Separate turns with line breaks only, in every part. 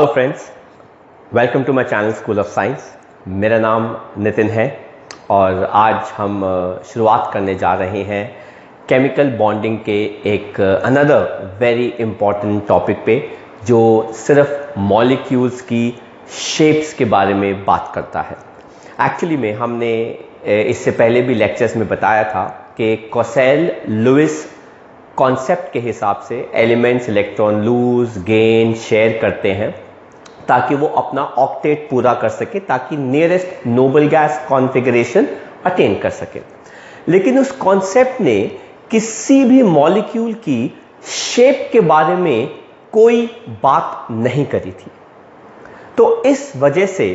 Hello friends, welcome to my channel school of science. मेरा नाम नितिन है और आज हम शुरुआत करने जा रहे हैं केमिकल बॉन्डिंग के एक अनदर वेरी इम्पॉर्टेंट टॉपिक पे, जो सिर्फ मॉलिक्यूल्स की शेप्स के बारे में बात करता है। एक्चुअली में हमने इससे पहले भी लेक्चर्स में बताया था कि कोसेल लुईस कॉन्सेप्ट के हिसाब से elements electron lose gain share करते हैं ताकि वो अपना ऑक्टेट पूरा कर सके, ताकि nearest noble gas configuration attain कर सके। लेकिन उस कॉन्सेप्ट ने किसी भी मॉलिक्यूल की शेप के बारे में कोई बात नहीं करी थी। तो इस वजह से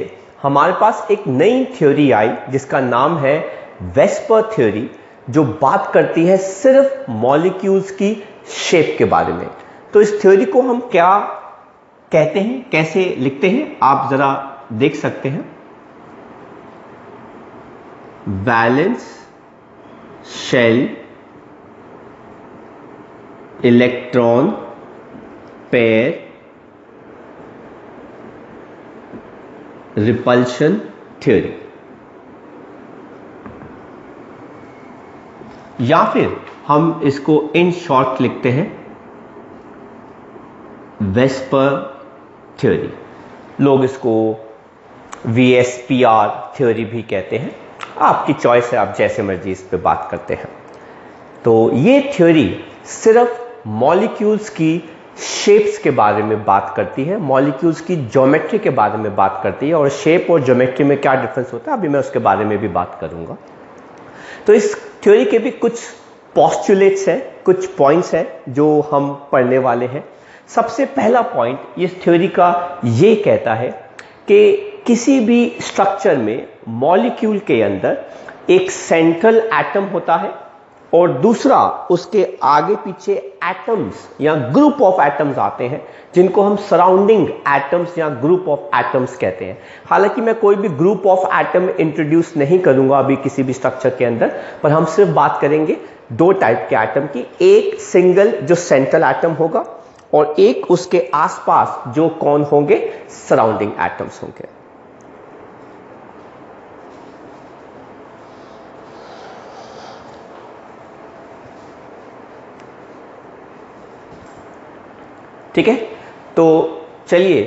हमारे पास एक नई थ्योरी आई जिसका नाम है वेस्पर थ्योरी, जो बात करती है सिर्फ मॉलिक्यूल्स की शेप के बारे में। तो इस थ्योरी को हम क्या कहते हैं, कैसे लिखते हैं, आप जरा देख सकते हैं। Valence shell electron pair repulsion theory, या फिर हम इसको इन शॉर्ट लिखते हैं वेस्पर थ्योरी। लोग इसको VSPR थ्योरी भी कहते हैं, आपकी चॉइस है, आप जैसे मर्जी इस पे बात करते हैं। तो ये थ्योरी सिर्फ मॉलिक्यूल्स की शेप्स के बारे में बात करती है, मॉलिक्यूल्स की ज्योमेट्री के बारे में बात करती है, और शेप और ज्योमेट्री में क्या डिफरेंस होता है अभी मैं उसके बारे में भी बात करूंगा। तो इस थ्योरी के भी कुछ पोस्टुलेट्स हैं, कुछ पॉइंट्स हैं जो हम पढ़ने वाले हैं। सबसे पहला पॉइंट इस थ्योरी का ये कहता है कि किसी भी स्ट्रक्चर में मॉलिक्यूल के अंदर एक सेंट्रल एटम होता है और दूसरा उसके आगे पीछे एटम्स या ग्रुप ऑफ एटम्स आते हैं, जिनको हम सराउंडिंग एटम्स या ग्रुप ऑफ एटम्स कहते हैं। हालांकि मैं कोई भी ग्रुप ऑफ एटम इंट्रोड्यूस नहीं करूंगा अभी किसी भी स्ट्रक्चर के अंदर, पर हम सिर्फ बात करेंगे दो टाइप के एटम की। एक सिंगल जो सेंट्रल एटम होगा और एक उसके आसपास जो कौन होंगे, सराउंडिंग एटम्स होंगे। ठीक है, तो चलिए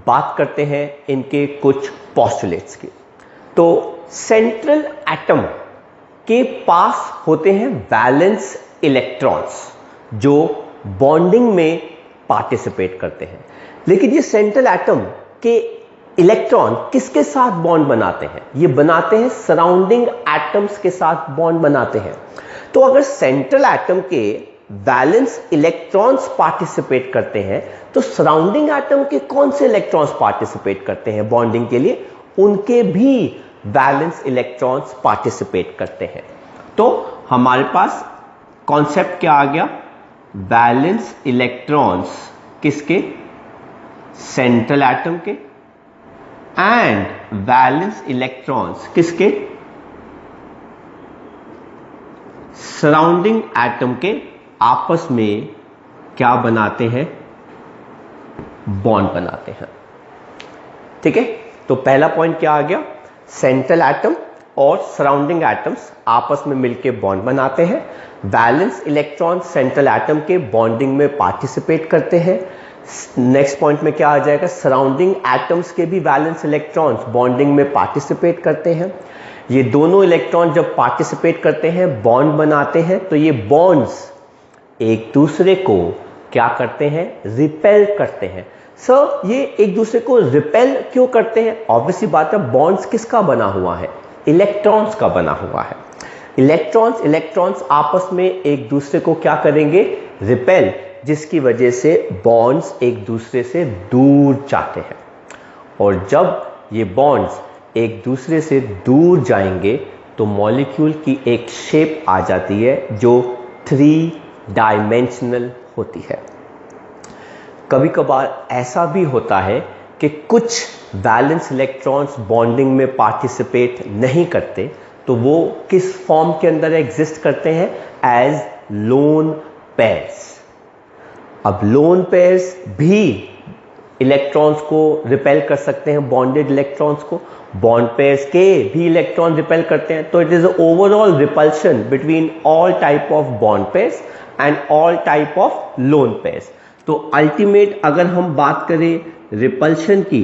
बात करते हैं इनके कुछ पोस्टुलेट्स की। तो सेंट्रल एटम के पास होते हैं वैलेंस इलेक्ट्रॉन्स जो बॉन्डिंग में पार्टिसिपेट करते हैं। लेकिन ये सेंट्रल एटम के इलेक्ट्रॉन किसके साथ बॉन्ड बनाते हैं? ये बनाते हैं सराउंडिंग एटम्स के साथ बॉन्ड बनाते हैं। तो अगर सेंट्रल एटम के वैलेंस इलेक्ट्रॉन्स पार्टिसिपेट करते हैं तो सराउंडिंग एटम के कौन से इलेक्ट्रॉन्स पार्टिसिपेट करते हैं बॉन्डिंग के लिए? उनके भी वैलेंस इलेक्ट्रॉन्स पार्टिसिपेट करते हैं। तो हमारे पास कॉन्सेप्ट क्या आ गया? वैलेंस इलेक्ट्रॉन्स किसके? सेंट्रल एटम के, एंड वैलेंस इलेक्ट्रॉन्स किसके? सराउंडिंग एटम के आपस में क्या बनाते हैं? बॉन्ड बनाते हैं। ठीक है, तो पहला पॉइंट क्या आ गया? सेंट्रल एटम और सराउंडिंग एटम्स आपस में मिलकर बॉन्ड बनाते हैं। वैलेंस इलेक्ट्रॉन सेंट्रल एटम के बॉन्डिंग में पार्टिसिपेट करते हैं। नेक्स्ट पॉइंट में क्या आ जाएगा? सराउंडिंग एटम्स के भी वैलेंस इलेक्ट्रॉन्स बॉन्डिंग में पार्टिसिपेट करते हैं। ये दोनों इलेक्ट्रॉन जब पार्टिसिपेट करते हैं, बॉन्ड बनाते हैं, तो ये बॉन्ड्स एक दूसरे को क्या करते हैं? रिपेल करते हैं। सर, ये एक दूसरे को रिपेल क्यों करते हैं? ऑब्वियसली बात है, बॉन्ड्स किसका बना हुआ है? इलेक्ट्रॉन्स का बना हुआ है। इलेक्ट्रॉन्स आपस में एक दूसरे को क्या करेंगे? रिपेल, जिसकी वजह से बॉन्ड्स एक दूसरे से दूर जाते हैं। और जब ये बॉन्ड्स एक दूसरे से दूर जाएंगे तो मॉलिक्यूल की एक शेप आ जाती है जो 3 डायमेंशनल होती है। कभी कभार ऐसा भी होता है कि कुछ वैलेंस इलेक्ट्रॉन्स बॉन्डिंग में पार्टिसिपेट नहीं करते, तो वो किस फॉर्म के अंदर एग्जिस्ट करते हैं? As lone pairs. अब लोन पेयर्स भी इलेक्ट्रॉन्स को रिपेल कर सकते हैं, बॉन्डेड इलेक्ट्रॉन्स को, बॉन्ड पेयर्स के भी इलेक्ट्रॉन रिपेल करते हैं। तो it is overall repulsion between all type of bond pairs and all type of lone pairs. तो अल्टीमेट अगर हम बात करें रिपल्शन की,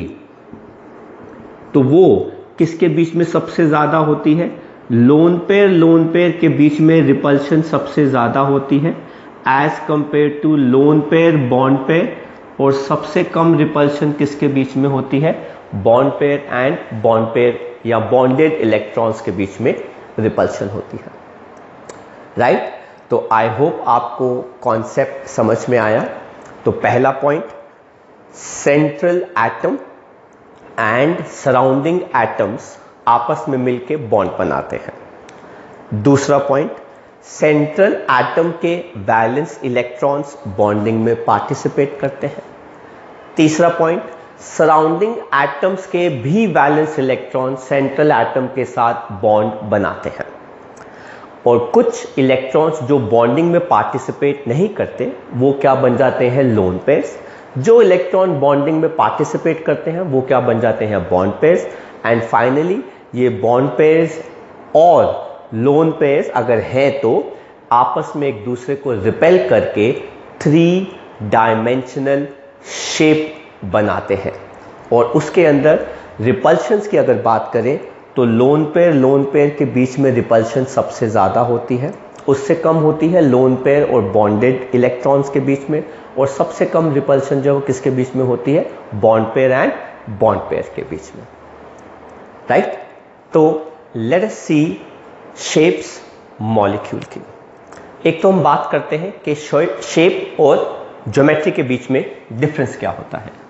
तो वो किसके बीच में सबसे ज्यादा होती है? लोन पेयर के बीच में रिपल्शन सबसे ज्यादा होती है as compare to lone pair bond pair, और सबसे कम रिपल्शन किसके बीच में होती है? Bond pair and bond pair या बॉन्डेड इलेक्ट्रॉन्स के बीच में रिपल्शन होती है। राइट? तो आई होप आपको कॉन्सेप्ट समझ में आया। तो पहला point, central atom and surrounding atoms आपस में मिलके बॉन्ड बनाते हैं। दूसरा पॉइंट, सेंट्रल एटम के वैलेंस इलेक्ट्रॉन्स बॉन्डिंग में पार्टिसिपेट करते हैं। तीसरा पॉइंट, सराउंडिंग एटम्स के भी वैलेंस इलेक्ट्रॉन सेंट्रल एटम के साथ बॉन्ड बनाते हैं। और कुछ इलेक्ट्रॉन्स जो बॉन्डिंग में पार्टिसिपेट नहीं करते वो क्या बन जाते हैं? Lone pairs. जो इलेक्ट्रॉन बॉन्डिंग में पार्टिसिपेट करते हैं वो क्या बन जाते हैं? Bond pairs. एंड फाइनली ये बॉन्ड पेयर्स और लोन पेयर्स अगर हैं तो आपस में एक दूसरे को रिपेल करके 3 डायमेंशनल शेप बनाते हैं। और उसके अंदर रिपल्शंस की अगर बात करें तो लोन पेयर के बीच में रिपल्शन सबसे ज़्यादा होती है, उससे कम होती है लोन पेयर और बॉन्डेड इलेक्ट्रॉन्स के बीच में, और सबसे कम रिपल्शन जो किसके बीच में होती है? Bond pair and bond pair के बीच में। राइट? तो लेट अस सी शेप्स मॉलिक्यूल की। एक तो हम बात करते हैं कि शेप और ज्योमेट्री के बीच में डिफरेंस क्या होता है।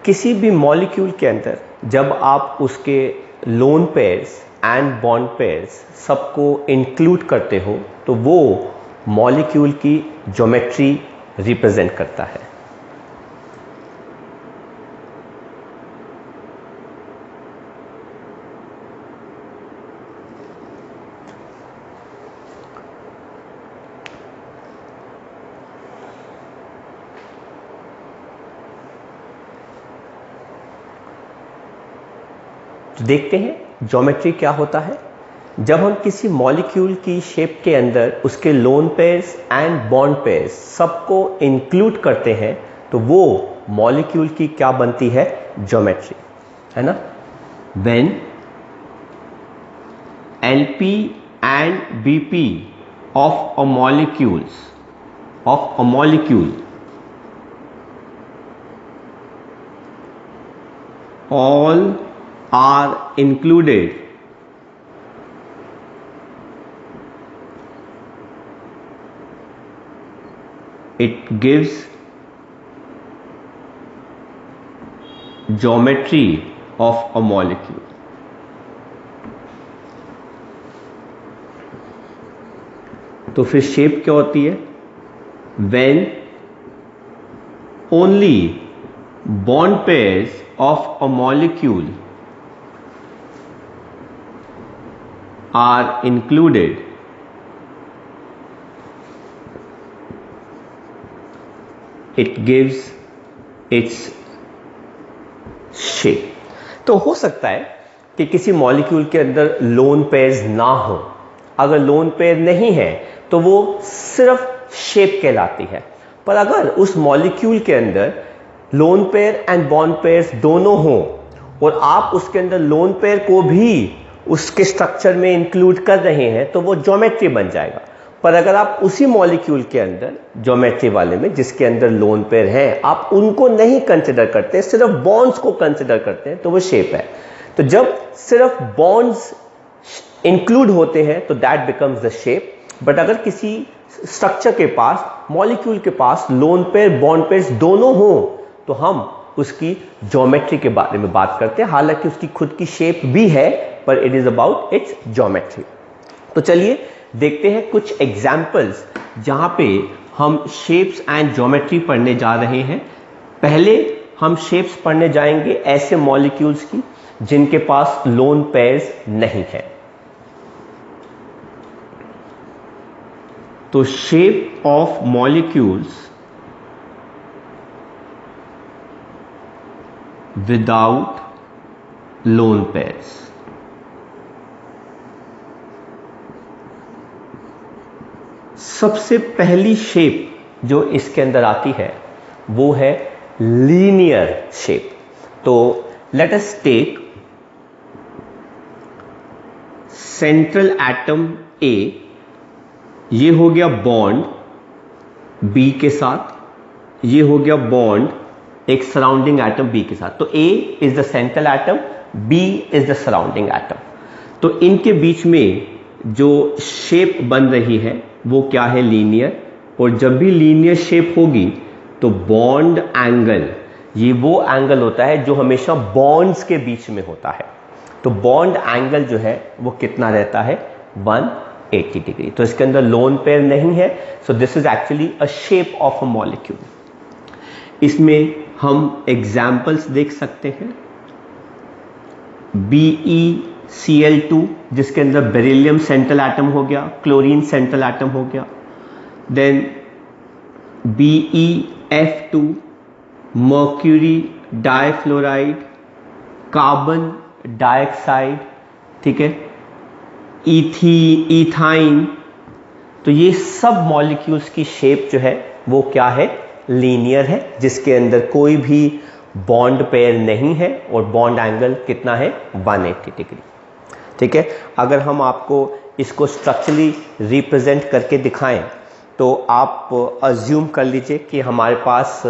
किसी भी मॉलिक्यूल के अंदर जब आप उसके lone pairs and bond pairs सबको इंक्लूड करते हो तो वो मॉलिक्यूल की ज्योमेट्री रिप्रेजेंट करता है। तो देखते हैं ज्योमेट्री क्या होता है। जब हम किसी मॉलिक्यूल की शेप के अंदर उसके lone pairs and bond pairs सबको इंक्लूड करते हैं तो वो मॉलिक्यूल की क्या बनती है? ज्योमेट्री, है ना। When LP and BP of a molecule all are included, it gives geometry of a molecule. तो फिर शेप क्या होती है? when only bond pairs of a molecule are included, it gives its shape. तो हो सकता है कि किसी मॉलिक्यूल के अंदर लोन पेयर्स ना हो। अगर लोन पेयर नहीं है तो वो सिर्फ शेप कहलाती है। पर अगर उस मॉलिक्यूल के अंदर lone pair and bond pairs दोनों हों और आप उसके अंदर लोन पेयर को भी उसके स्ट्रक्चर में इंक्लूड कर रहे हैं तो वो ज्योमेट्री बन जाएगा। पर अगर आप उसी मॉलिक्यूल के अंदर ज्योमेट्री वाले में जिसके अंदर लोन पेयर हैं आप उनको नहीं कंसिडर करते, सिर्फ बॉन्ड्स को कंसिडर करते हैं तो वो शेप है। तो जब सिर्फ बॉन्ड्स इंक्लूड होते हैं तो that becomes the shape. But अगर किसी स्ट्रक्चर के पास, मॉलिक्यूल के पास लोन पेयर बॉन्ड पेयर्स दोनों हों तो हम उसकी ज्योमेट्री के बारे में बात करते हैं। हालांकि उसकी खुद की शेप भी है पर it is about it's geometry. तो चलिए देखते हैं कुछ एग्जाम्पल्स जहां पे हम शेप्स एंड ज्योमेट्री पढ़ने जा रहे हैं। पहले हम शेप्स पढ़ने जाएंगे ऐसे मॉलिक्यूल्स की जिनके पास लोन पेयर्स नहीं है। तो shape of molecules without lone pairs. सबसे पहली शेप जो इसके अंदर आती है वो है लीनियर शेप। तो let us take central atom A, ये हो गया बॉन्ड बी के साथ, ये हो गया बॉन्ड एक सराउंडिंग एटम बी के साथ। तो A is the central atom, B is the surrounding atom. तो इनके बीच में जो शेप बन रही है वो क्या है, लीनियर। और जब भी लीनियर शेप होगी तो बॉन्ड एंगल, ये वो एंगल होता है जो हमेशा बॉन्ड्स के बीच में होता है। तो बॉन्ड एंगल जो है वो कितना रहता है, 180 डिग्री। तो इसके अंदर लोन पेयर नहीं है। So this is actually a shape of a molecule. इसमें हम एग्जाम्पल्स देख सकते हैं। BeCl2 जिसके अंदर बेरिलियम सेंट्रल एटम हो गया, क्लोरीन सेंट्रल एटम हो गया। Then BeF2 mercury difluoride, carbon dioxide, ठीक है, इथाइन। तो ये सब मॉलिक्यूल्स की शेप जो है वो क्या है, लीनियर है, जिसके अंदर कोई भी बॉन्ड पेयर नहीं है और बॉन्ड एंगल कितना है, 180 डिग्री। ठीक है, अगर हम आपको इसको स्ट्रक्चरली रिप्रेजेंट करके दिखाएं तो आप अज्यूम कर लीजिए कि हमारे पास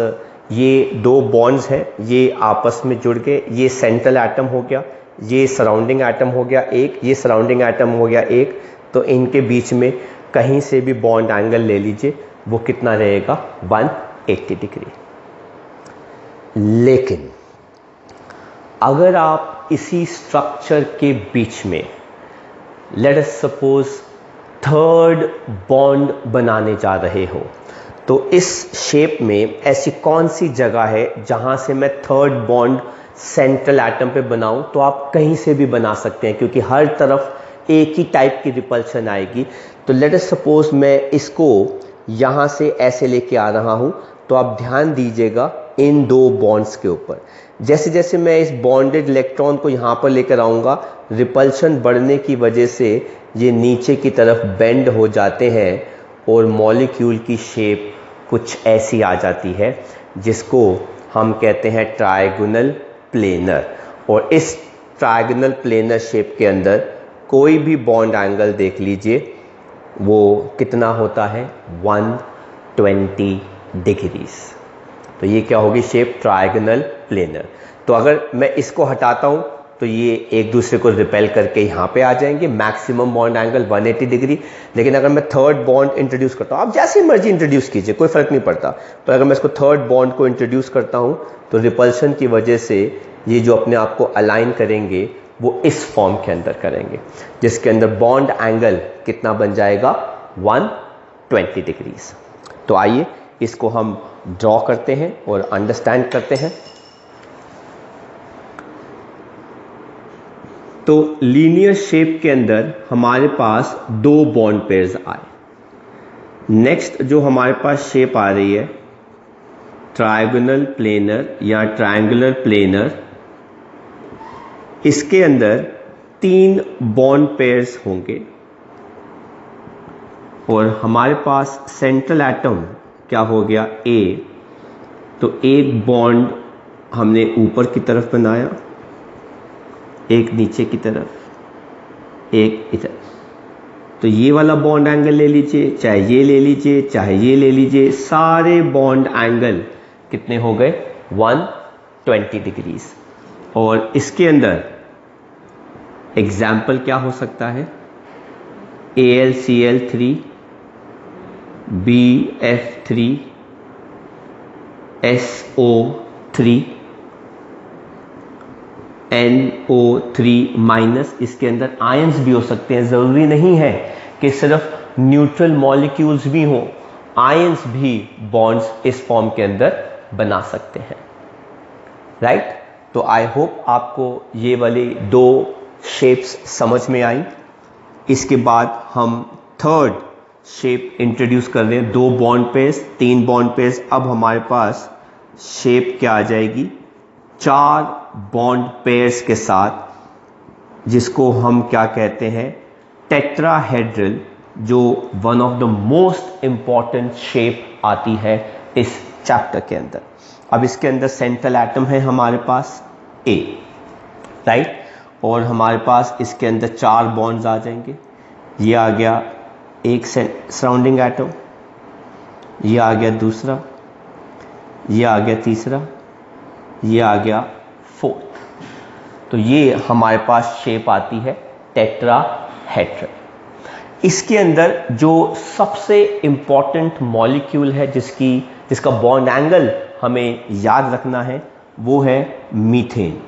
ये दो बॉन्ड्स हैं, ये आपस में जुड़ गए, ये सेंट्रल एटम हो गया, ये सराउंडिंग एटम हो गया एक, ये सराउंडिंग एटम हो गया एक। तो इनके बीच में कहीं से भी बॉन्ड एंगल ले लीजिए, वो कितना रहेगा, 180 डिग्री। लेकिन अगर आप इसी स्ट्रक्चर के बीच में let us suppose third bond बनाने जा रहे हो, तो इस शेप में ऐसी कौन सी जगह है जहां से मैं थर्ड बॉन्ड सेंट्रल एटम पे बनाऊं। तो आप कहीं से भी बना सकते हैं क्योंकि हर तरफ एक ही टाइप की रिपल्शन आएगी। तो लेट अस सपोज मैं इसको यहां से ऐसे लेके आ रहा हूं, तो आप ध्यान दीजिएगा इन दो बॉन्ड्स के ऊपर। जैसे जैसे मैं इस बॉन्डेड इलेक्ट्रॉन को यहां पर लेकर आऊंगा, रिपल्शन बढ़ने की वजह से ये नीचे की तरफ बेंड हो जाते हैं और मॉलिक्यूल की शेप कुछ ऐसी आ जाती है जिसको हम कहते हैं ट्रायगोनल प्लेनर। और इस ट्रायगोनल प्लेनर शेप के अंदर कोई भी बॉन्ड एंगल देख लीजिए, वो कितना होता है, 120 डिग्रीज। तो ये क्या होगी, शेप ट्रायगोनल प्लेनर। तो अगर मैं इसको हटाता हूं तो ये एक दूसरे को रिपेल करके यहाँ पे आ जाएंगे, मैक्सिमम बॉन्ड एंगल 180 डिग्री। लेकिन अगर मैं थर्ड बॉन्ड इंट्रोड्यूस करता हूँ, आप जैसे मर्जी इंट्रोड्यूस कीजिए, कोई फर्क नहीं पड़ता। तो अगर मैं इसको थर्ड बॉन्ड को इंट्रोड्यूस करता हूँ तो रिपल्शन की वजह से ये जो अपने आप को अलाइन करेंगे वो इस फॉर्म के अंदर करेंगे, जिसके अंदर बॉन्ड एंगल कितना बन जाएगा, 120 डिग्रीज। तो आइए इसको हम ड्रॉ करते हैं और अंडरस्टैंड करते हैं। तो लीनियर शेप के अंदर हमारे पास दो बॉन्ड पेयर्स आए। नेक्स्ट जो हमारे पास शेप आ रही है ट्रायगोनल प्लेनर या ट्रायंगुलर प्लेनर, इसके अंदर 3 बॉन्ड पेयर्स होंगे और हमारे पास सेंट्रल एटम क्या हो गया, ए। तो एक बॉन्ड हमने ऊपर की तरफ बनाया, एक नीचे की तरफ, एक इधर। तो ये वाला बॉन्ड एंगल ले लीजिए, चाहे ये ले लीजिए, चाहे ये ले लीजिए, सारे बॉन्ड एंगल कितने हो गए, 120 डिग्रीज। और इसके अंदर एग्जाम्पल क्या हो सकता है, AlCl3, BF3, SO3, NO3 minus. इसके अंदर आयंस भी हो सकते हैं, जरूरी नहीं है कि सिर्फ न्यूट्रल मॉलिक्यूल्स भी हों, आयंस भी बॉन्ड्स इस फॉर्म के अंदर बना सकते हैं, राइट। तो आई होप आपको ये वाली दो शेप्स समझ में आई। इसके बाद हम थर्ड शेप इंट्रोड्यूस कर रहे हैं, 2 बॉन्ड पेयर्स, 3 बॉन्ड पेयर्स। अब हमारे पास शेप क्या आ जाएगी, 4 बॉन्ड पेयर्स के साथ, जिसको हम क्या कहते हैं, टेट्राहेड्रल, जो one of the most important shape आती है इस चैप्टर के अंदर। अब इसके अंदर सेंट्रल एटम है हमारे पास ए, राइट, और हमारे पास इसके अंदर 4 बॉन्ड्स आ जाएंगे। ये आ गया एक सराउंडिंग एटम, ये आ गया दूसरा, ये आ गया तीसरा, ये आ गया फोर्थ। तो ये हमारे पास शेप आती है टेट्राहेड्रल। इसके अंदर जो सबसे इंपॉर्टेंट मॉलिक्यूल है जिसका बॉन्ड एंगल हमें याद रखना है, वो है मीथेन।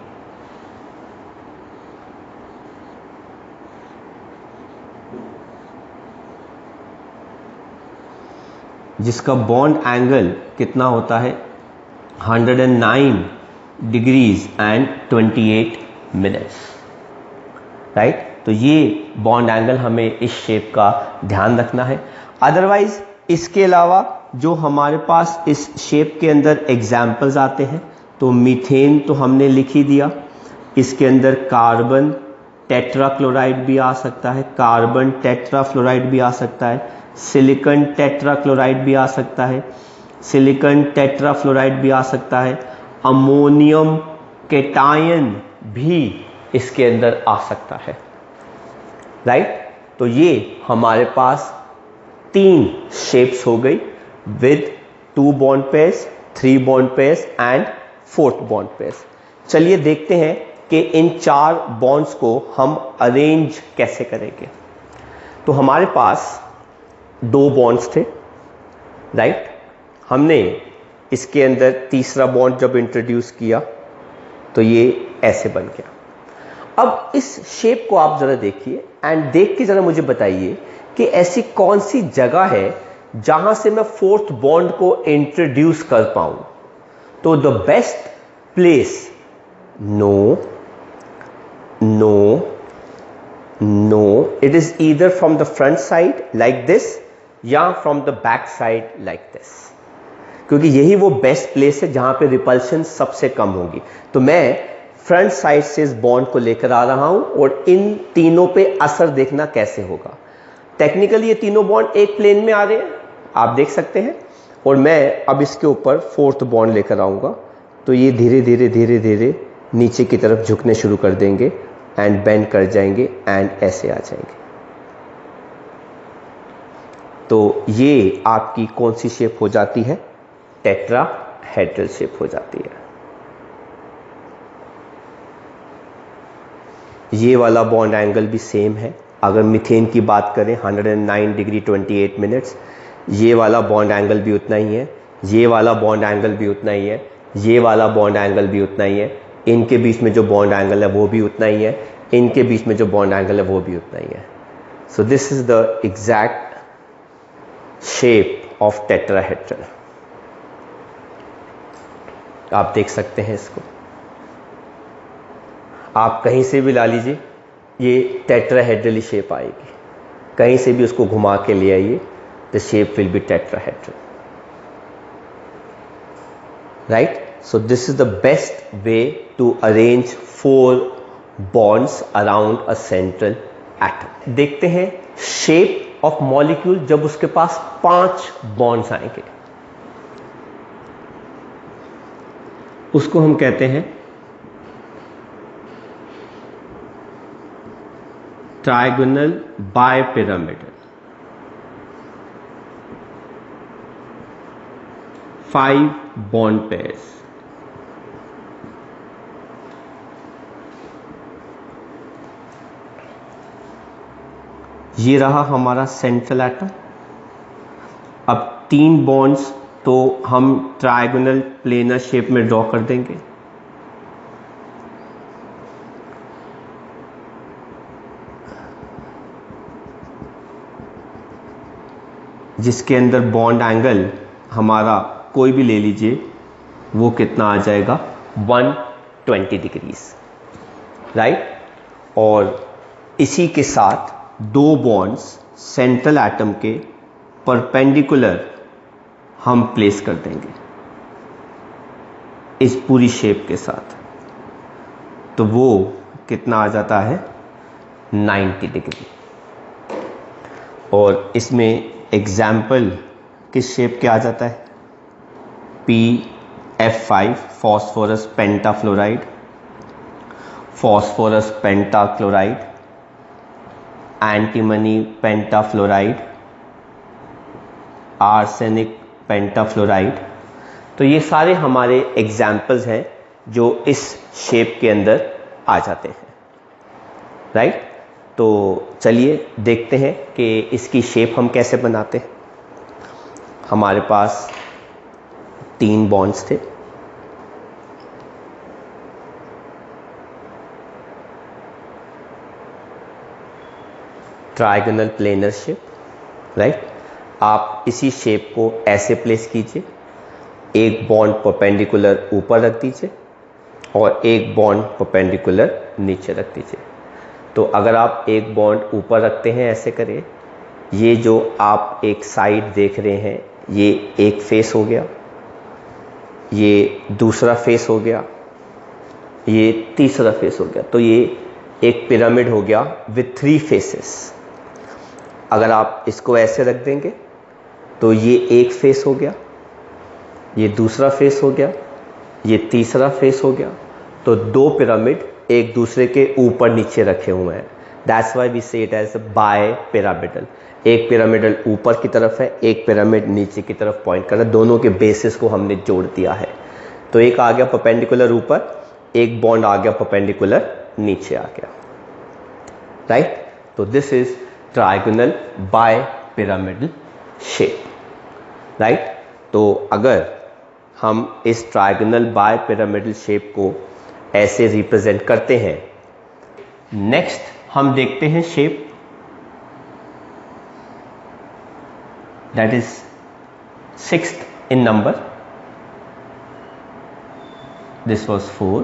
जिसका बॉन्ड एंगल कितना होता है, 109 डिग्रीज एंड 28 मिनट्स, राइट। तो ये बॉन्ड एंगल हमें इस शेप का ध्यान रखना है। अदरवाइज इसके अलावा जो हमारे पास इस शेप के अंदर एग्जाम्पल्स आते हैं, तो मीथेन तो हमने लिख ही दिया, इसके अंदर कार्बन टेट्राक्लोराइड भी आ सकता है, कार्बन टेट्राफ्लोराइड भी आ सकता है, सिलिकॉन टेट्राक्लोराइड भी आ सकता है, सिलिकॉन टेट्राफ्लोराइड भी आ सकता है, अमोनियम केटायन भी इसके अंदर आ सकता है, राइट। तो ये हमारे पास 3 शेप्स हो गई with 2 bond pairs, 3 bond pairs and 4th bond pairs. चलिए देखते हैं कि इन 4 बॉन्ड्स को हम अरेंज कैसे करेंगे। तो हमारे पास 2 बॉन्ड्स थे, राइट। हमने इसके अंदर तीसरा बॉन्ड जब इंट्रोड्यूस किया तो ये ऐसे बन गया। अब इस शेप को आप जरा देखिए एंड देख के जरा मुझे बताइए कि ऐसी कौन सी जगह है जहां से मैं 4th बॉन्ड को इंट्रोड्यूस कर पाऊं। तो the best place, no, it is either from the front side like this या from the back side like this, क्योंकि यही वो बेस्ट प्लेस है जहां पे रिपल्शन सबसे कम होगी। तो मैं फ्रंट साइड से इस बॉन्ड को लेकर आ रहा हूं और इन तीनों पे असर देखना कैसे होगा। टेक्निकली ये तीनों बॉन्ड एक प्लेन में आ रहे हैं, आप देख सकते हैं, और मैं अब इसके ऊपर 4th बॉन्ड लेकर आऊंगा तो ये धीरे धीरे धीरे धीरे नीचे की तरफ झुकने शुरू कर देंगे एंड बेंड कर जाएंगे एंड ऐसे आ जाएंगे। तो ये आपकी कौन सी शेप हो जाती है, टेट्राहेड्रल शेप हो जाती है। ये वाला बॉन्ड एंगल भी सेम है, अगर मीथेन की बात करें 109 डिग्री 28 मिनट्स, ये वाला बॉन्ड एंगल भी उतना ही है, ये वाला बॉन्ड एंगल भी उतना ही है, ये वाला बॉन्ड एंगल भी उतना ही है, इनके बीच में जो बॉन्ड एंगल है वो भी उतना ही है, इनके बीच में जो बॉन्ड एंगल है वो भी उतना ही है। So this is the exact shape of tetrahedral. आप देख सकते हैं इसको, आप कहीं से भी ला लीजिए ये टेट्राहेड्रल शेप आएगी, कहीं से भी उसको घुमा के ले आइए, the shape will be tetrahedral, right. So this is the best way to arrange 4 bonds around a central atom. देखते हैं shape of molecule जब उसके पास 5 bonds आएंगे, उसको हम कहते हैं trigonal bipyramidal, 5 bond pairs। ये रहा हमारा सेंट्रल एटम। अब 3 बॉन्ड्स तो हम ट्रायगोनल प्लेनर शेप में ड्रॉ कर देंगे। जिसके अंदर बॉन्ड एंगल हमारा कोई भी ले लीजिए, वो कितना आ जाएगा, 120 डिग्रीज, राइट। और इसी के साथ 2 बॉन्ड्स सेंट्रल एटम के परपेंडिकुलर हम प्लेस कर देंगे इस पूरी शेप के साथ, तो वो कितना आ जाता है 90 डिग्री। और इसमें एग्जाम्पल किस शेप के आ जाता है, PF5 phosphorus pentafluoride, phosphorus pentachloride, antimony pentafluoride, arsenic pentafluoride. तो ये सारे हमारे एग्जाम्पल्स हैं जो इस शेप के अंदर आ जाते हैं, राइट। तो चलिए देखते हैं कि इसकी शेप हम कैसे बनाते हैं। हमारे पास 3 बॉन्ड्स थे, ट्रायगोनल प्लेनर शेप, राइट। आप इसी शेप को ऐसे प्लेस कीजिए, एक बॉन्ड परपेंडिकुलर ऊपर रख दीजिए और एक बॉन्ड परपेंडिकुलर नीचे रख दीजिए। तो अगर आप एक बॉन्ड ऊपर रखते हैं, ऐसे करिए, ये जो आप एक साइड देख रहे हैं ये एक फेस हो गया, ये दूसरा फेस हो गया, ये तीसरा फेस हो गया। तो ये एक पिरामिड हो गया विथ 3 फेसेस। अगर आप इसको ऐसे रख देंगे तो ये एक फेस हो गया, ये दूसरा फेस हो गया, ये तीसरा फेस हो गया। तो 2 पिरामिड एक दूसरे के ऊपर नीचे रखे हुए हैं। दैट्स वाई वी से इट एज बाय पिरामिडल। एक पिरामिडल ऊपर की तरफ है, एक पिरामिड नीचे की तरफ पॉइंट कर रहा है, दोनों के बेसिस को हमने जोड़ दिया है। तो एक आ गया परपेंडिकुलर ऊपर, एक बॉन्ड आ गया परपेंडिकुलर नीचे आ गया, राइट। तो this is trigonal bipyramidal shape, right. तो अगर हम इस ट्रायगोनल बाय पिरामिडल शेप को ऐसे रिप्रेजेंट करते हैं, नेक्स्ट हम देखते हैं shape that is 6th in number. This was 4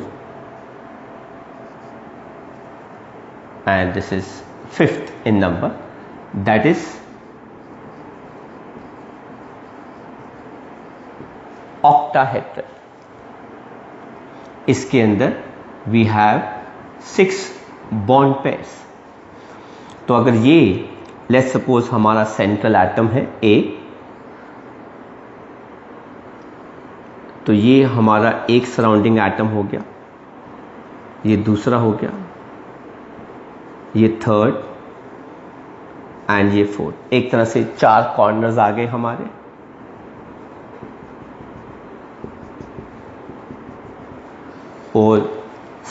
and this is 5th in number, that is octahedral. इसके अंदर we have 6 bond pairs. तो अगर ये लेट्स सपोज हमारा सेंट्रल एटम है A, तो ये हमारा एक सराउंडिंग एटम हो गया, ये दूसरा हो गया, ये थर्ड एंड ये फोर्थ। एक तरह से 4 कॉर्नर्स आ गए हमारे। और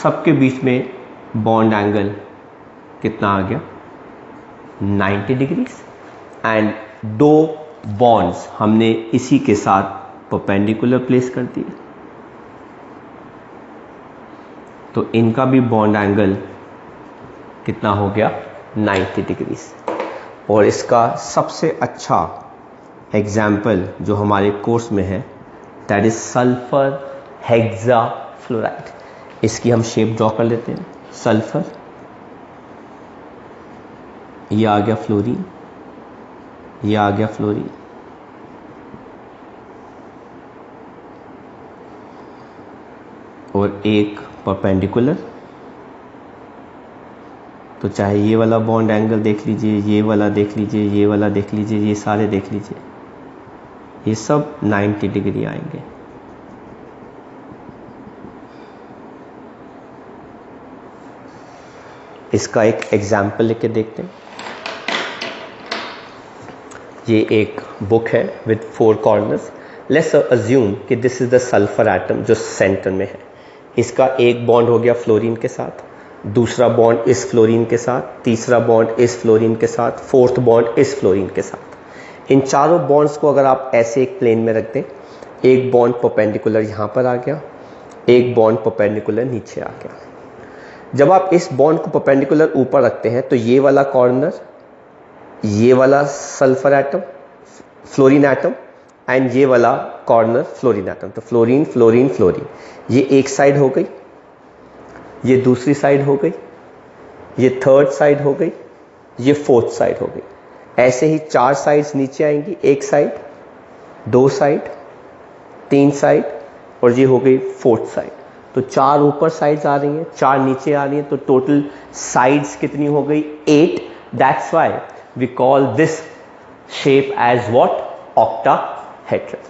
सबके बीच में बॉन्ड एंगल कितना आ गया 90 डिग्रीज। एंड 2 बॉन्ड्स हमने इसी के साथ परपेंडिकुलर प्लेस कर दिए, तो इनका भी बॉन्ड एंगल कितना हो गया 90 डिग्रीज। और इसका सबसे अच्छा एग्जाम्पल जो हमारे कोर्स में है दैट इज सल्फर हेक्साफ्लोराइड। इसकी हम शेप ड्रॉ कर लेते हैं। सल्फर, ये आ गया फ्लोरीन, ये आ गया फ्लोरीन, और एक परपेंडिकुलर। तो चाहे ये वाला बॉन्ड एंगल देख लीजिए, ये वाला देख लीजिए, ये वाला देख लीजिए, ये सारे देख लीजिए, ये सब 90 डिग्री आएंगे। इसका एक एग्जाम्पल लेके देखते हैं। ये एक बुक है विथ 4 कॉर्नर्स। लेट्स अज्यूम कि this is the sulphur atom जो सेंटर में है। इसका एक बॉन्ड हो गया फ्लोरीन के साथ, दूसरा बॉन्ड इस फ्लोरीन के साथ, तीसरा बॉन्ड इस फ्लोरीन के साथ, फोर्थ बॉन्ड इस फ्लोरीन के साथ। इन चारों बॉन्ड्स को अगर आप ऐसे एक प्लेन में रख दें, एक बॉन्ड परपेंडिकुलर यहाँ पर आ गया, एक बॉन्ड परपेंडिकुलर नीचे आ गया। जब आप इस बॉन्ड को परपेंडिकुलर ऊपर रखते हैं तो ये वाला कॉर्नर, ये वाला sulphur atom fluorine atom and ये वाला कॉर्नर फ्लोरीन एटम। तो फ्लोरीन फ्लोरीन फ्लोरीन, ये एक साइड हो गई, ये दूसरी साइड हो गई, ये थर्ड साइड हो गई, ये फोर्थ साइड हो गई। ऐसे ही 4 साइड्स नीचे आएंगी, एक साइड, 2 साइड, 3 साइड और ये हो गई 4th साइड। तो 4 ऊपर साइड्स आ रही हैं, 4 नीचे आ रही हैं, तो टोटल साइड्स कितनी हो गई? 8। That's why we call this shape as what? Octahedron.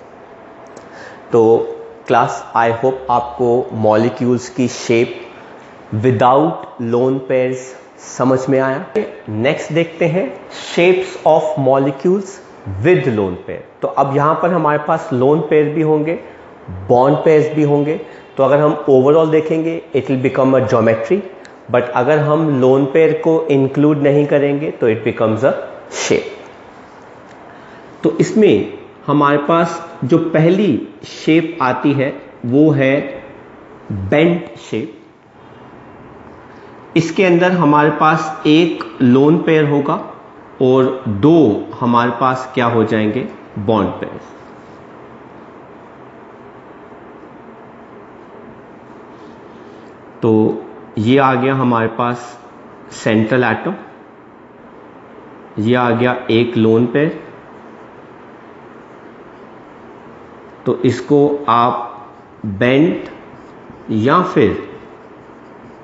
तो क्लास, आई होप आपको मॉलिक्यूल्स की शेप विदाउट लोन पेयर्स समझ में आया। नेक्स्ट देखते हैं shapes of molecules with lone pair. तो अब यहां पर हमारे पास लोन पेयर भी होंगे, बॉन्ड पेयर्स भी होंगे। तो अगर हम ओवरऑल देखेंगे it will become a geometry, but अगर हम लोन पेयर को इंक्लूड नहीं करेंगे तो इट बिकम्स अ शेप। तो इसमें हमारे पास जो पहली शेप आती है वो है बेंट शेप। इसके अंदर हमारे पास एक लोन पेयर होगा और 2 हमारे पास क्या हो जाएंगे? Bond pair. तो ये आ गया हमारे पास सेंट्रल एटम, ये आ गया एक लोन पेयर। तो इसको आप बेंट या फिर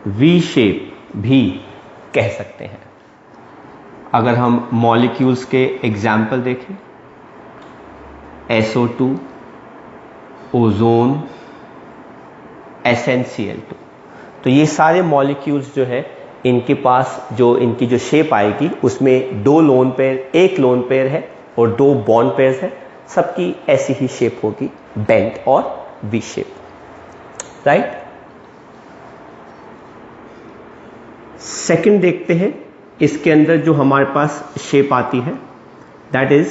वी शेप भी कह सकते हैं। अगर हम मॉलिक्यूल्स के एग्जाम्पल देखें, SO2, ओजोन, SnCl2, तो ये सारे मॉलिक्यूल्स जो है इनके पास जो इनकी जो शेप आएगी उसमें 2 लोन पेयर, एक लोन पेयर है और 2 बॉन्ड पेयर्स है। सबकी ऐसी ही शेप होगी, बेंट और वी शेप, राइट। सेकंड देखते हैं, इसके अंदर जो हमारे पास शेप आती है that is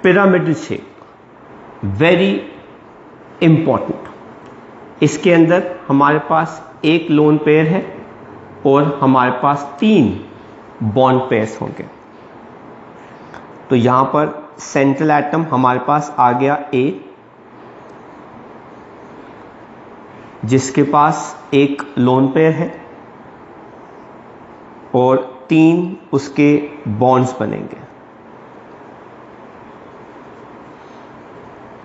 pyramidal shape, very important. इसके अंदर हमारे पास एक लोन पेयर है और हमारे पास 3 बॉन्ड पेयर्स होंगे। तो यहां पर सेंट्रल एटम हमारे पास आ गया A, जिसके पास एक लोन पेयर है और 3 उसके बॉन्ड्स बनेंगे।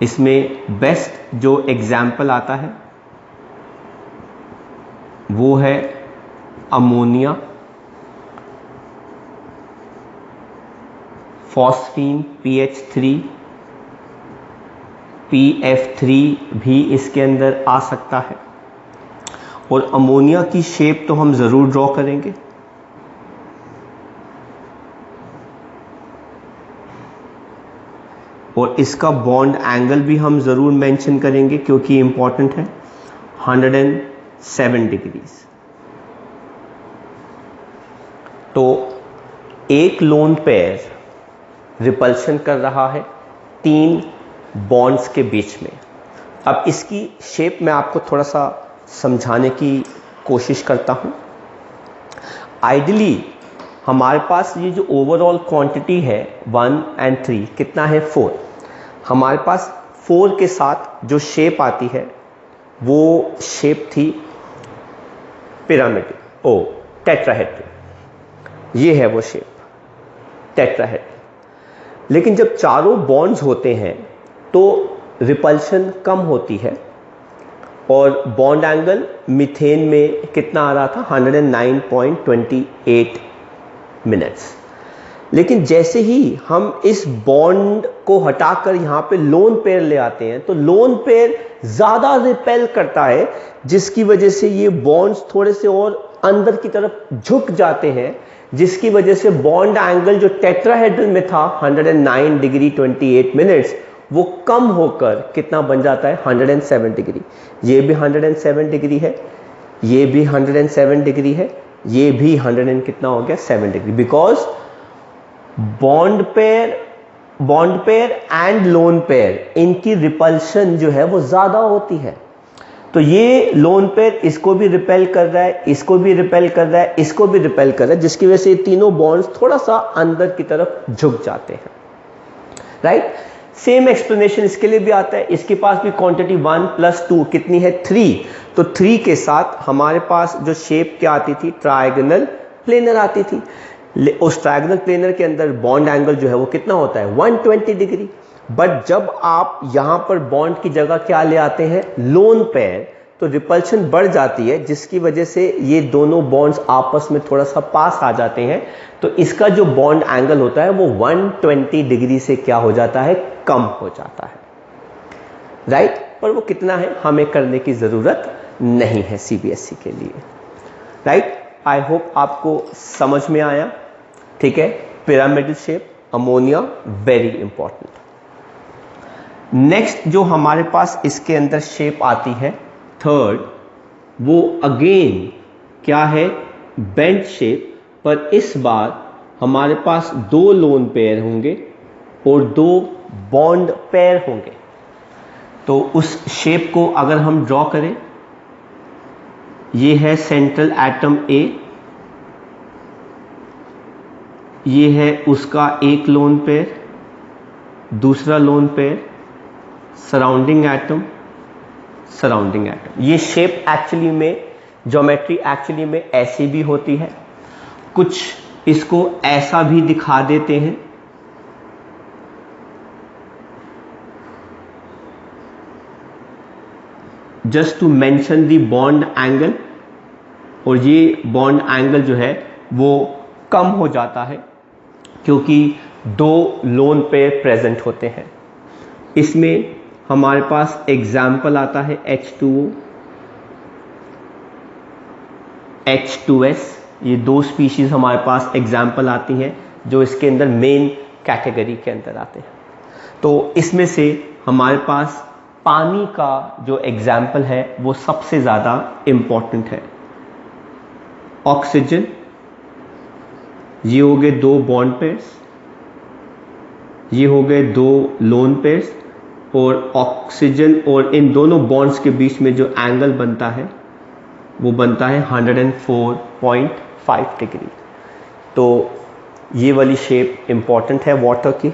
इसमें बेस्ट जो एग्जाम्पल आता है वो है अमोनिया, फॉस्फीन PH3, PF3 भी इसके अंदर आ सकता है। और अमोनिया की शेप तो हम जरूर ड्रॉ करेंगे। और इसका बॉन्ड एंगल भी हम जरूर मेंशन करेंगे क्योंकि इंपॉर्टेंट है, 107 डिग्रीज। तो एक लोन पेयर रिपल्शन कर रहा है 3 बॉन्ड्स के बीच में। अब इसकी शेप मैं आपको थोड़ा सा समझाने की कोशिश करता हूं। आइडियली हमारे पास ये जो ओवरऑल क्वांटिटी है 1 और 3 कितना है? 4। हमारे पास 4 के साथ जो शेप आती है वो शेप थी पिरामिड ओ टेट्राहेड्रन। ये है वो शेप टेट्राहेड्रन। लेकिन जब चारों बॉन्ड्स होते हैं तो रिपल्शन कम होती है और बॉन्ड एंगल मीथेन में कितना आ रहा था? 109.28 मिनट्स। लेकिन जैसे ही हम इस बॉन्ड को हटाकर यहां पे लोन पेयर ले आते हैं तो लोन पेयर ज्यादा रिपेल करता है, जिसकी वजह से ये बॉन्ड्स थोड़े से और अंदर की तरफ झुक जाते हैं, जिसकी वजह से बॉन्ड एंगल जो टेट्राहेड्रल में था 109 डिग्री 28 मिनट्स वो कम होकर कितना बन जाता है? 107 डिग्री। ये भी 107 डिग्री है, ये भी 107 डिग्री है, ये भी 100 कितना हो गया? 7 degree. Because bond pair and lone pair इनकी रिपल्शन जो है वो ज्यादा होती है। तो ये लोन पेयर इसको भी रिपेल कर रहा है, इसको भी रिपेल कर रहा है, इसको भी रिपेल कर रहा है, जिसकी वजह से ये तीनों बॉन्ड्स थोड़ा सा अंदर की तरफ झुक जाते हैं, राइट। सेम एक्सप्लेनेशन इसके लिए भी आता है। इसके पास भी क्वांटिटी 1 + 2 कितनी है? 3। तो 3 के साथ हमारे पास जो शेप क्या आती थी, ट्रायगोनल प्लेनर आती थी। उस ट्रायगोनल प्लेनर के अंदर बॉन्ड एंगल जो है वो कितना होता है, 120 डिग्री। बट जब आप यहां पर बॉन्ड की जगह क्या ले आते हैं, लोन पेयर, तो रिपल्शन बढ़ जाती है, जिसकी वजह से ये दोनों बॉन्ड्स आपस में थोड़ा सा पास आ जाते हैं। तो इसका जो बॉन्ड एंगल होता है वो 120 डिग्री से क्या हो जाता है, कम हो जाता है, राइट। पर वो कितना है हमें करने की जरूरत नहीं है सीबीएसई के लिए, राइट। आई होप आपको समझ में आया, ठीक है। Pyramidal shape, ammonia, very important. Next जो हमारे पास इसके अंदर शेप आती है थर्ड, वो अगेन क्या है, बेंट शेप, पर इस बार हमारे पास 2 लोन पेयर होंगे और 2 बॉन्ड पेयर होंगे। तो उस शेप को अगर हम ड्रॉ करें, ये है सेंट्रल एटम ए, ये है उसका एक लोन पेयर, दूसरा lone pair, surrounding atom, surrounding atom. ये शेप एक्चुअली में, ज्योमेट्री एक्चुअली में ऐसी भी होती है, कुछ इसको ऐसा भी दिखा देते हैं, just to mention the bond angle, और ये बॉन्ड एंगल जो है वो कम हो जाता है क्योंकि 2 लोन पेयर प्रेजेंट होते हैं। इसमें हमारे पास एग्जाम्पल आता है H2O, H2S, ये 2 स्पीशीज हमारे पास एग्जाम्पल आती हैं जो इसके अंदर मेन कैटेगरी के अंदर आते हैं। तो इसमें से हमारे पास पानी का जो एग्जाम्पल है वो सबसे ज़्यादा इम्पॉर्टेंट है। ऑक्सीजन, ये हो गए 2 बॉन्ड पेयर्स, ये हो गए 2 लोन पेयर्स, और ऑक्सीजन और इन दोनों बॉन्ड्स के बीच में जो एंगल बनता है वो बनता है 104.5 डिग्री। तो ये वाली शेप इंपॉर्टेंट है वाटर की।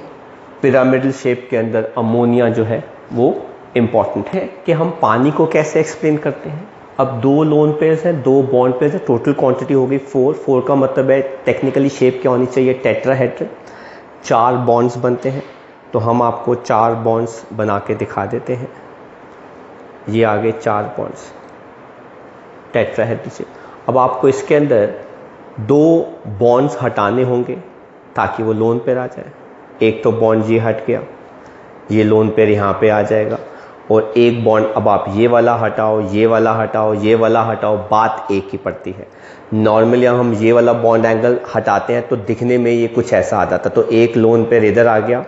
पिरामिडल शेप के अंदर अमोनिया जो है वो इंपॉर्टेंट है। कि हम पानी को कैसे एक्सप्लेन करते हैं, अब 2 लोन पेयर्स हैं, 2 बॉन्ड पेयर्स हैं, टोटल क्वांटिटी हो गई 4 का मतलब है टेक्निकली शेप क्या होनी चाहिए, टेट्राहेड्रन, 4 बॉन्ड्स बनते हैं। तो हम आपको 4 बॉन्ड्स बना के दिखा देते हैं। ये आगे 4 बॉन्ड्स, टेट्राहेड्रन शेप। अब आपको इसके अंदर 2 बॉन्ड्स हटाने होंगे ताकि वो लोन पेयर आ जाए। एक तो बॉन्ड ये हट गया, ये लोन पेयर यहाँ पे आ जाएगा, और एक बॉन्ड, अब आप ये वाला हटाओ, ये वाला हटाओ, ये वाला हटाओ, बात एक ही पड़ती है। नॉर्मली हम ये वाला बॉन्ड एंगल हटाते हैं तो दिखने में ये कुछ ऐसा आ जाता, तो एक लोन पेयर इधर आ गया,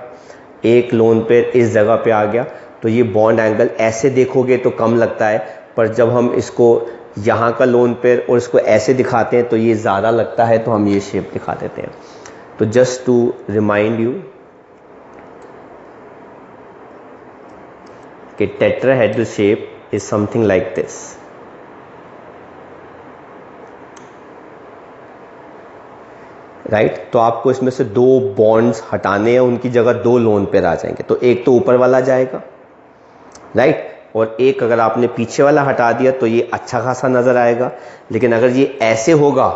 एक लोन पेयर इस जगह पे आ गया, तो ये बॉन्ड एंगल ऐसे देखोगे तो कम लगता है, पर जब हम इसको यहाँ का लोन पेयर और इसको ऐसे दिखाते हैं तो ये ज़्यादा लगता है, तो हम ये शेप दिखा देते हैं। तो जस्ट टू रिमाइंड यू कि tetrahedral shape is something like this. Right, तो आपको इसमें से 2 बॉन्ड्स हटाने हैं, उनकी जगह 2 लोन पेयर आ जाएंगे। तो एक तो ऊपर वाला जाएगा, राइट, और एक अगर आपने पीछे वाला हटा दिया तो ये अच्छा खासा नजर आएगा। लेकिन अगर ये ऐसे होगा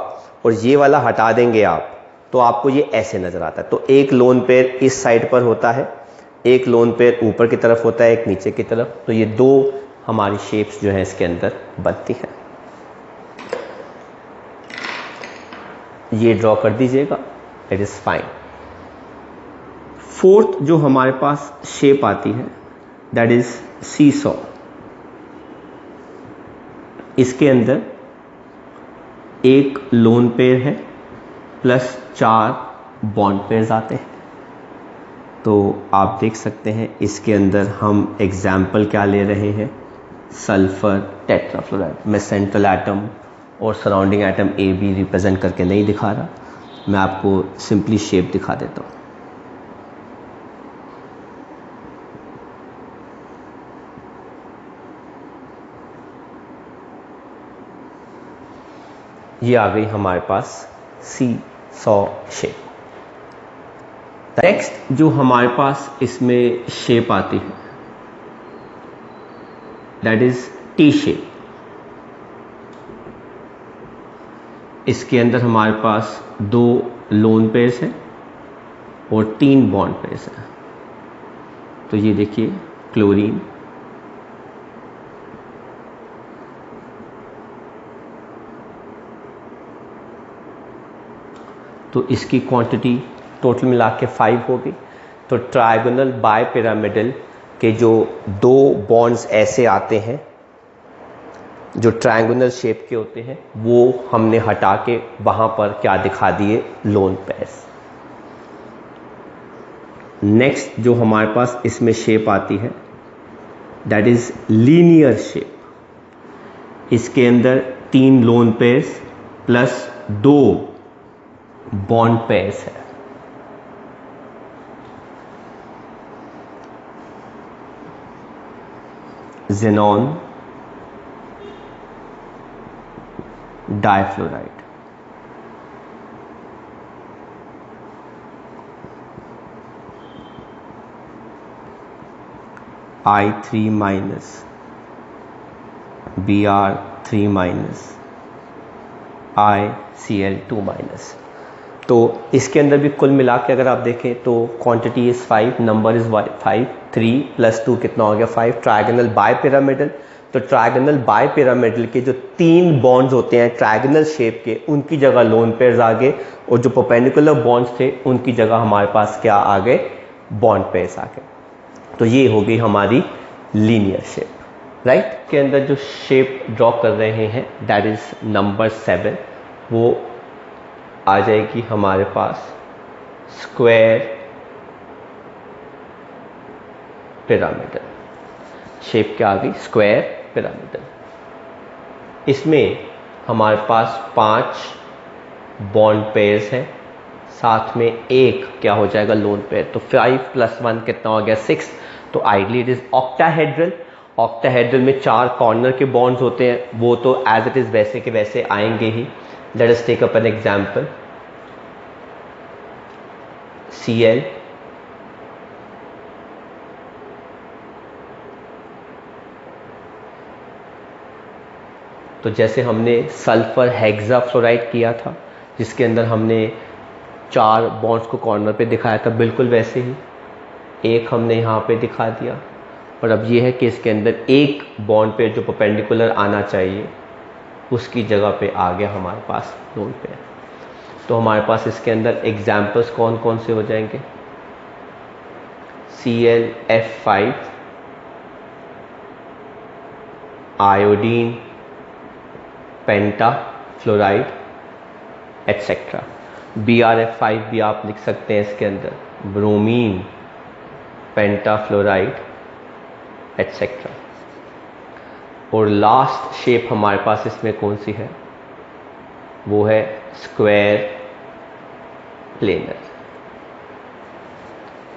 और ये वाला हटा देंगे आप, तो आपको ये ऐसे नजर आता है। तो एक लोन पेयर इस साइड पर होता है, एक लोन पेयर ऊपर की तरफ होता है, एक नीचे की तरफ। तो ये 2 हमारी शेप्स जो है इसके अंदर बनती हैं। ये ड्रॉ कर दीजिएगा, इट इज फाइन। फोर्थ जो हमारे पास शेप आती है दैट इज सीसॉ। इसके अंदर एक लोन पेयर है प्लस 4 बॉन्ड पेयर्स आते हैं। तो आप देख सकते हैं इसके अंदर हम एग्जाम्पल क्या ले रहे हैं, सल्फर टेट्राफ्लोराइड। मैं सेंट्रल एटम और surrounding atom A B represent करके नहीं दिखा रहा, मैं आपको सिंपली शेप दिखा देता हूँ। ये आ गई हमारे पास सी-सॉ शेप। नेक्स्ट जो हमारे पास इसमें शेप आती है दैट इज टी शेप। इसके अंदर हमारे पास 2 लोन पेयर्स हैं और 3 बॉन्ड पेयर्स हैं। तो ये देखिए क्लोरीन, तो इसकी क्वांटिटी टोटल मिला के 5 होगी। तो ट्रायगोनल बायपिरामिडल के जो 2 बॉन्ड्स ऐसे आते हैं जो ट्रायंगुलर शेप के होते हैं, वो हमने हटा के वहां पर क्या दिखा दिए, लोन पेयर्स। नेक्स्ट जो हमारे पास इसमें शेप आती है दैट इज लीनियर शेप। इसके अंदर 3 lone pairs plus 2 bond pairs है। xenon difluoride. I3 minus, Br3 minus, ICl2 minus. तो इसके अंदर भी कुल मिला के अगर आप देखें तो क्वांटिटी इज 5, नंबर इज 5, 3 + 2 कितना हो गया 5। ट्रायगोनल बायपिरामिडल, तो ट्रायगोनल बायपिरामिडल के जो 3 बॉन्ड्स होते हैं ट्रायगोनल शेप के, उनकी जगह लोन पेयर्स आ गए, और जो परपेंडिकुलर बॉन्ड्स थे उनकी जगह हमारे पास क्या आ गए, बॉन्ड पेयर्स आ गए। तो ये हो गई हमारी लीनियर शेप। राइट, के अंदर जो शेप ड्रॉ कर रहे हैं दैट इज नंबर 7, वो आ जाएगी हमारे पास स्क्वायर पिरामिडल। शेप क्या आ गई, स्क्वायर पिरामिडल। इसमें हमारे पास 5 बॉन्ड पेयर्स हैं, साथ में एक क्या हो जाएगा, लोन पेयर। तो 5 + 1 कितना हो गया, 6। तो ideally it is octahedral. Octahedral में 4 कॉर्नर के बॉन्ड्स होते हैं, वो तो एज इट इज वैसे के वैसे आएंगे ही। Let us take up an example, Cl तो जैसे हमने सल्फर हेक्साफ्लोराइड किया था जिसके अंदर हमने 4 बॉन्ड्स को कॉर्नर पे दिखाया था, बिल्कुल वैसे ही एक हमने यहाँ पे दिखा दिया। और अब ये है कि इसके अंदर एक बॉन्ड पे जो परपेंडिकुलर आना चाहिए उसकी जगह पे आ गया हमारे पास लोन पेयर। तो हमारे पास इसके अंदर एग्जाम्पल्स कौन कौन से हो जाएंगे, ClF5, आयोडीन, पेंटाफ्लोराइड एटसेट्रा। BrF5 भी आप लिख सकते हैं इसके अंदर, ब्रोमीन, पेंटाफ्लोराइड एटसेट्रा। और लास्ट शेप हमारे पास इसमें कौन सी है, वो है स्क्वायर प्लेनर।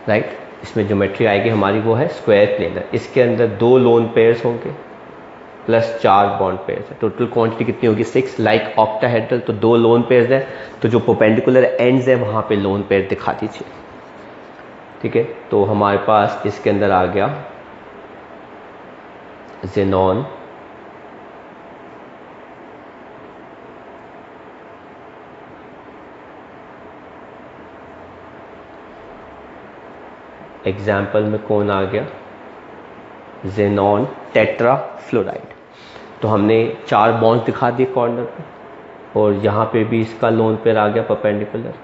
राइट, इसमें ज्योमेट्री आएगी हमारी, वो है स्क्वायर प्लेनर। इसके अंदर 2 लोन पेयर्स होंगे प्लस 4 बॉन्ड पेयर्स है। टोटल क्वांटिटी कितनी होगी, 6। लाइक ऑक्टाहेड्रल तो 2 लोन पेयर्स है, तो जो परपेंडिकुलर एंड्स है वहां पे लोन पेयर दिखा दीजिए। ठीक है, तो हमारे पास इसके अंदर आ गया xenon, एग्जाम्पल में कौन आ गया, xenon टेट्राफ्लोराइड। तो हमने 4 बॉन्ड्स दिखा दिए कॉर्नर पे, और यहाँ पे भी इसका लोन पेयर आ गया परपेंडिकुलर,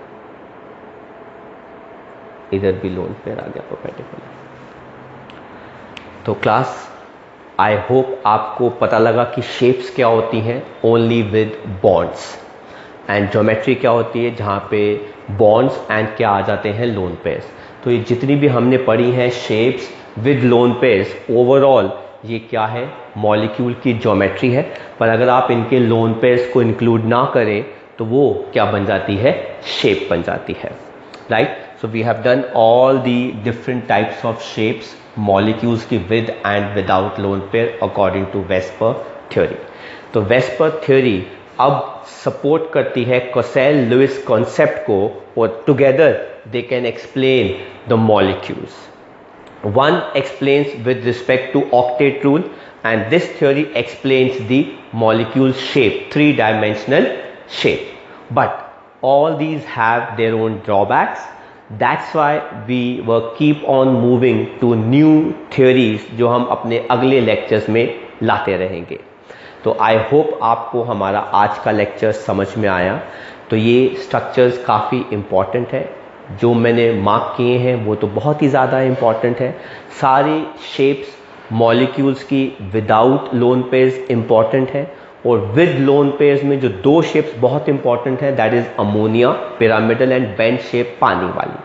इधर भी लोन पेयर आ गया परपेंडिकुलर। तो क्लास आई होप आपको पता लगा कि शेप्स क्या होती हैं only with bonds, and geometry क्या होती है जहाँ पे बॉन्ड्स एंड क्या आ जाते हैं, लोन पेयर्स। तो ये जितनी भी हमने पढ़ी हैं shapes with lone pairs, overall ये क्या है, मॉलिक्यूल की ज्योमेट्री है। पर अगर आप इनके लोन पेयर्स को इंक्लूड ना करें तो वो क्या बन जाती है, शेप बन जाती है। Right, so we have done all the different types of shapes molecules की with and without lone pair according to VSEPR theory. तो वेस्पर थ्योरी अब सपोर्ट करती है कोसेल लुईस कॉन्सेप्ट को, और together they can explain the molecules. One explains with respect to octet rule, and this theory explains the molecule shape, 3-dimensional shape. but all these have their own drawbacks. That's why we will keep on moving to new theories जो हम अपने अगले lectures में लाते रहेंगे. तो आई hope आपको हमारा आज का लेक्चर समझ में आया. तो ये स्ट्रक्चर्स काफ़ी इम्पॉर्टेंट है, जो मैंने मार्क किए हैं वो तो बहुत ही ज़्यादा इम्पॉर्टेंट है. सारी शेप्स मॉलिक्यूल्स की विदाउट लोन पेयर्स इम्पॉर्टेंट है, और विद लोन पेयर्स में जो दो शेप्स बहुत इंपॉर्टेंट है, that is ammonia pyramidal and bend shape पानी वाली.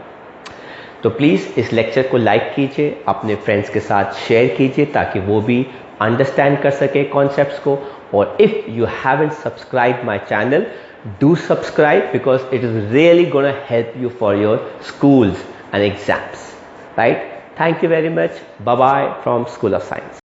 तो प्लीज़ इस लेक्चर को लाइक कीजिए, अपने फ्रेंड्स के साथ शेयर कीजिए ताकि वो भी अंडरस्टैंड कर सके कॉन्सेप्ट्स को. और if you haven't subscribe my channel, do subscribe because it is really going to help you for your schools and exams, right? Thank you very much. Bye bye from School of Science.